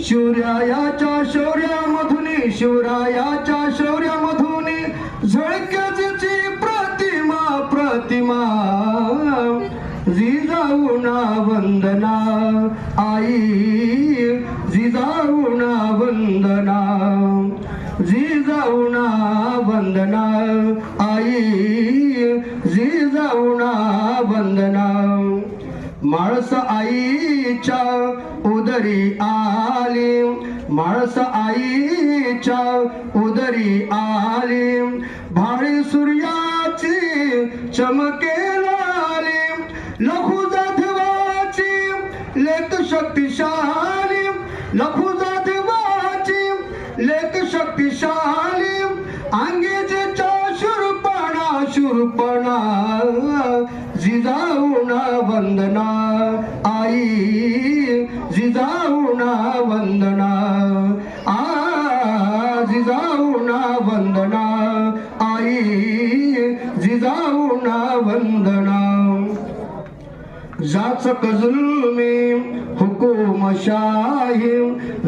शिवरायाच्या शौर्यामधुनी शिवरायाच्या शौर्यामधुनी झळक्याची प्रतिमा प्रतिमा जिजाऊना वंदना आई जिजाऊना वंदना जिजाऊना वंदना आई जिजाऊना वंदना माळस आईच्या उदरी आली माळस आईच्या उदरी आली भाळी सूर्याची चमकेला आली लखू जाधवाची लेक शक्तिशाली लखू जाधवाची लेक शक्तिशाली अंगेच्या शूरपणा जिजाऊना वंदना आई जिजाऊना वंदना जिजाऊना वंदना आई जिजाऊना वंदना जाचक जुल्मी हुकुमशाही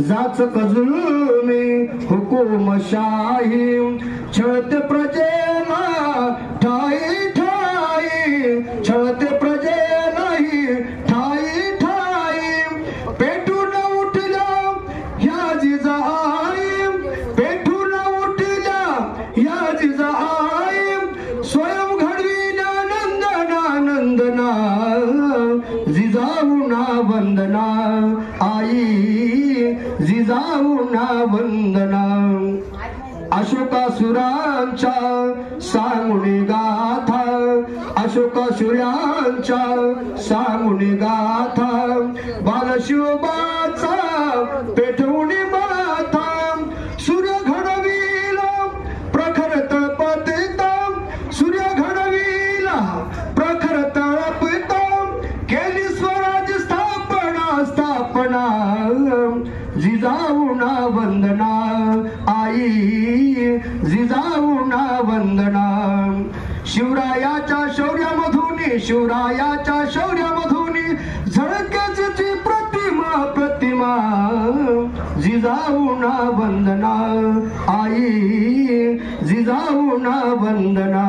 जाचक जुल्मी हुकुमशाही छळते प्रजेला ठाई ठाई छळते प्रजेलाही ठाई ठाई पेटून उठल्या ह्या जिजाई पेटून उठल्या ह्या जिजाई स्वयं घडविल्या नंदना नंदना जिजाऊना वंदना आई जिजाऊना वंदना अशोकासुरांच्या सांगुणी गाथा अशोकासुरांच्या सांगुणी गाथा बालशिवबाचा पेटवणी माथा सूर्य घडविला प्रखर तळपतिता सूर्य घडविला प्रखर तळपतिता केली स्वराज्य स्थापना स्थापना जिजाऊना वंदना आई जिजाऊना वंदना शिवरायाच्या शौर्यामधुनी शिवरायाच्या शौर्यामधुनी झळक्याची प्रतिमा प्रतिमा जिजाऊना वंदना आई जिजाऊना वंदना